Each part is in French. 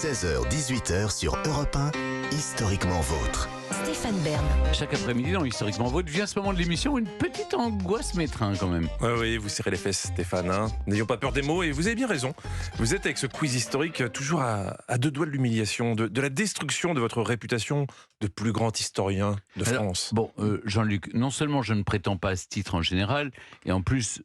16h-18h sur Europe 1, Historiquement Vôtre. Stéphane Bern. Chaque après-midi dans Historiquement Vôtre vient ce moment de l'émission une petite angoisse m'étreint quand même. Oui, vous serrez les fesses, Stéphane. N'ayons pas peur des mots et vous avez bien raison. Vous êtes avec ce quiz historique toujours à deux doigts de l'humiliation, de la destruction de votre réputation de plus grand historien de France. Jean-Luc, non seulement je ne prétends pas à ce titre en général, et en plus,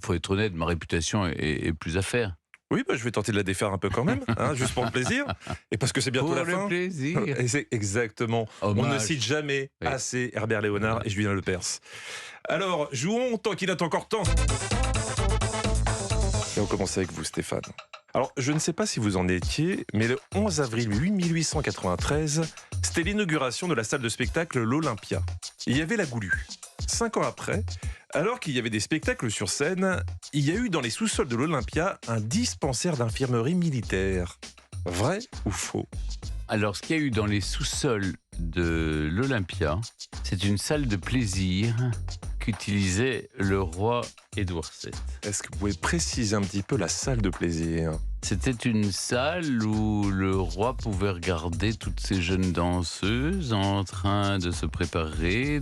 faut être honnête, ma réputation est plus à faire. Oui, je vais tenter de la défaire un peu quand même, juste pour le plaisir. Et parce que c'est bientôt la fin. Pour le plaisir. Et c'est exactement. Hommage. On ne cite jamais assez Herbert Léonard et Julien Lepers. Alors, jouons tant qu'il est encore temps. Et on commence avec vous, Stéphane. Alors, je ne sais pas si vous en étiez, mais le 11 avril 1893, c'était l'inauguration de la salle de spectacle l'Olympia. Il y avait la Goulue. 5 ans après, alors qu'il y avait des spectacles sur scène, il y a eu dans les sous-sols de l'Olympia un dispensaire d'infirmerie militaire. Vrai ou faux ? Alors, ce qu'il y a eu dans les sous-sols de l'Olympia, c'est une salle de plaisir qu'utilisait le roi Édouard VII. Est-ce que vous pouvez préciser un petit peu la salle de plaisir ? C'était une salle où le roi pouvait regarder toutes ces jeunes danseuses en train de se préparer,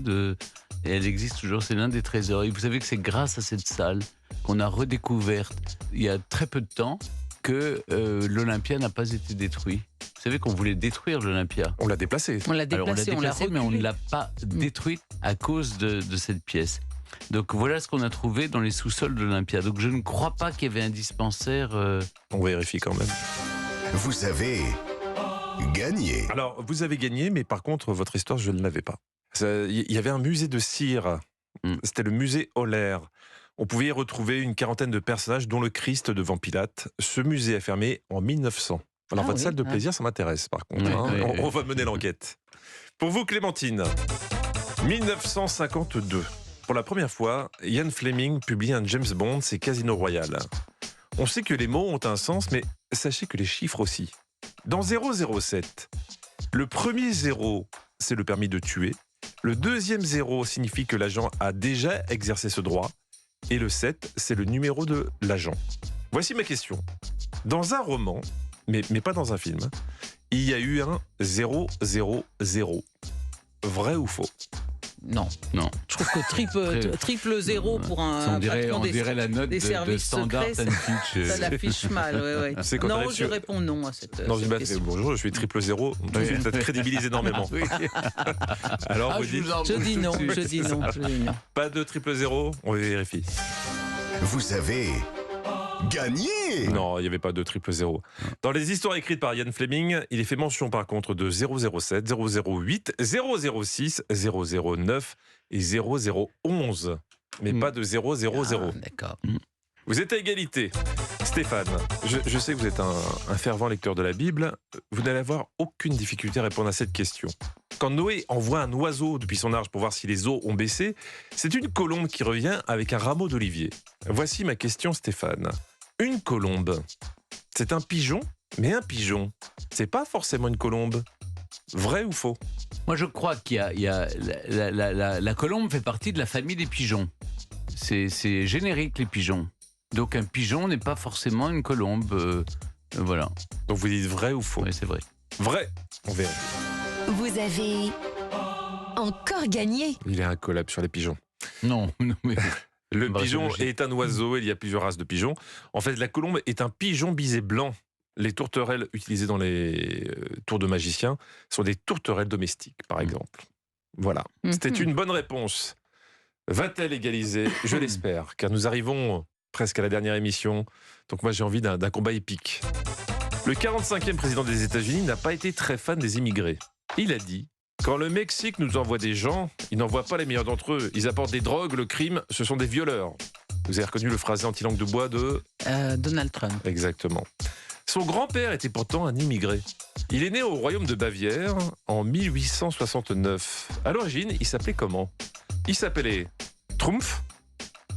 et elle existe toujours, c'est l'un des trésors. Et vous savez que c'est grâce à cette salle qu'on a redécouverte, il y a très peu de temps, que l'Olympia n'a pas été détruit. Vous savez qu'on voulait détruire l'Olympia. On l'a déplacé. On l'a Alors, déplacé, mais on ne l'a pas détruite à cause de cette pièce. Donc voilà ce qu'on a trouvé dans les sous-sols de l'Olympia. Donc je ne crois pas qu'il y avait un dispensaire. On vérifie quand même. Vous avez gagné. Alors, vous avez gagné, mais par contre, votre histoire, je ne l'avais pas. Il y avait un musée de cire. C'était le musée Euler. On pouvait y retrouver une quarantaine de personnages, dont le Christ devant Pilate. Ce musée a fermé en 1900. Alors, votre salle de plaisir, ça m'intéresse, par contre. On va mener l'enquête. Pour vous, Clémentine, 1952. Pour la première fois, Ian Fleming publie un James Bond, c'est Casino Royale. On sait que les mots ont un sens, mais sachez que les chiffres aussi. Dans 007, le premier 0, c'est le permis de tuer. Le deuxième 0 signifie que l'agent a déjà exercé ce droit. Et le 7, c'est le numéro de l'agent. Voici ma question. Dans un roman, mais pas dans un film, il y a eu un 000. Vrai ou faux ? Non. Je trouve que triple zéro pour un on dirait la note des de services Standard secrets, Fitch. ça l'affiche mal. Ouais. C'est quand Non, je réponds non à cette question. Bonjour, je suis triple 0. Ça te crédibilise énormément. Oui. Alors, vous dites Je dis non. pas de triple 0, on vérifie. Vous avez gagné. Non, il n'y avait pas de triple 0. Dans les histoires écrites par Ian Fleming, il est fait mention par contre de 007, 008, 006, 009 et 0011. Mais pas de 000. D'accord. Vous êtes à égalité. Stéphane, je sais que vous êtes un fervent lecteur de la Bible. Vous n'allez avoir aucune difficulté à répondre à cette question. Quand Noé envoie un oiseau depuis son arche pour voir si les eaux ont baissé, c'est une colombe qui revient avec un rameau d'olivier. Voici ma question, Stéphane. Une colombe, c'est un pigeon, mais un pigeon, c'est pas forcément une colombe. Vrai ou faux ? Moi, je crois qu'il y a la colombe fait partie de la famille des pigeons. C'est générique, les pigeons. Donc un pigeon n'est pas forcément une colombe. Voilà. Donc vous dites vrai ou faux ? Oui, c'est vrai. Vrai. On verra. Vous avez encore gagné. Il est un collab sur les pigeons. Non, mais... Le pigeon est un oiseau, il y a plusieurs races de pigeons. En fait, la colombe est un pigeon bisé blanc. Les tourterelles utilisées dans les tours de magiciens sont des tourterelles domestiques, par exemple. Voilà. C'était une bonne réponse. Va-t-elle égaliser ? Je l'espère, car nous arrivons presque à la dernière émission. Donc moi, j'ai envie d'un combat épique. Le 45e président des États-Unis n'a pas été très fan des immigrés. Il a dit: quand le Mexique nous envoie des gens, ils n'envoient pas les meilleurs d'entre eux. Ils apportent des drogues, le crime, ce sont des violeurs. Vous avez reconnu le phrasé anti-langue de bois de... Donald Trump. Exactement. Son grand-père était pourtant un immigré. Il est né au royaume de Bavière en 1869. À l'origine, il s'appelait comment ? Il s'appelait Trumpf,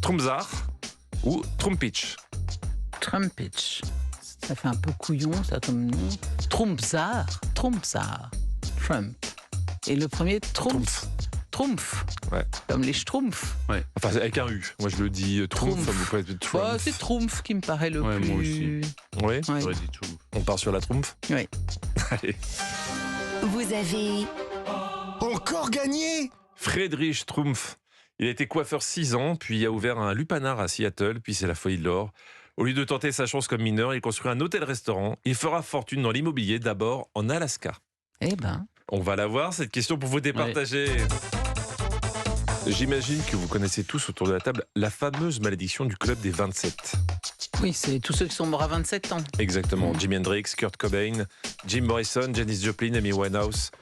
Trumpzar ou Trumpitsch. Trumpitsch. Ça fait un peu couillon, ça, comme nom. Trumpzar. Trump. Et le premier, Trumpf. Ouais. Comme les Schtroumpfs. Ouais. Enfin, avec un U. Moi, je le dis Trumpf. C'est Trumpf qui me paraît le plus... Moi aussi. Oui. J'aurais dit Trumpf. On part sur la trompe? Oui. Allez. Vous avez Encore gagné? Friedrich Trumpf. Il a été coiffeur 6 ans, puis a ouvert un lupanar à Seattle, puis c'est la folie de l'or. Au lieu de tenter sa chance comme mineur, il construit un hôtel-restaurant. Il fera fortune dans l'immobilier, d'abord en Alaska. Eh ben, On va la voir, cette question pour vous départager. J'imagine que vous connaissez tous autour de la table la fameuse malédiction du club des 27. oui, c'est tous ceux qui sont morts à 27 ans. Exactement. Jimi Hendrix, Kurt Cobain, Jim Morrison, Janis Joplin, Amy Winehouse,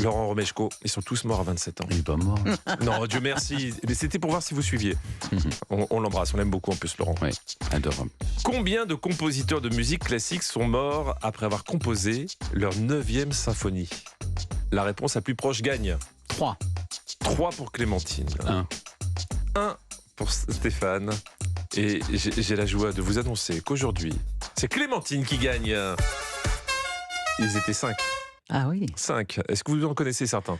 Laurent Romeshko. Ils sont tous morts à 27 ans. Il est pas mort. Non, Dieu merci. Mais c'était pour voir si vous suiviez. On l'embrasse, on l'aime beaucoup en plus, Laurent. Oui, adorable. Combien de compositeurs de musique classique sont morts après avoir composé leur 9e symphonie? La réponse la plus proche gagne. 3. 3 pour Clémentine. 1 pour Stéphane. Et j'ai la joie de vous annoncer qu'aujourd'hui, c'est Clémentine qui gagne. Ils étaient 5. Ah oui. 5. Est-ce que vous en connaissez certains?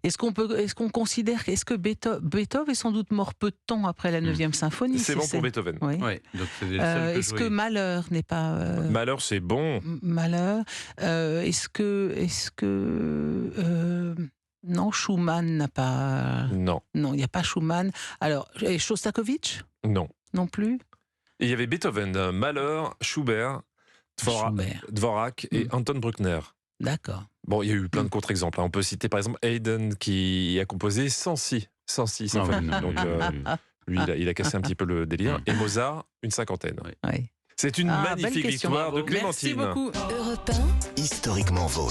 Est-ce qu'on considère, est-ce que Beethoven est sans doute mort peu de temps après la 9e symphonie? C'est bon pour Beethoven. Oui. Oui, donc c'est le seul Est-ce que Mahler n'est pas... Malheur, c'est bon. Mahler. Est-ce que non, Schumann n'a pas... Non, Non, il n'y a pas Schumann. Alors, et Shostakovich non. non plus? Et il y avait Beethoven, Mahler, Schubert, Schubert. Dvorak et Anton Bruckner. D'accord. Bon, il y a eu plein de contre-exemples. On peut citer par exemple Haydn qui a composé 106 symphonies. non, Donc lui, il a cassé un petit peu le délire. Et Mozart, une 50aine. Oui. C'est une Ah, belle magnifique question, victoire de bravo. Merci Clémentine. beaucoup. Europe 1. Historiquement vôtre.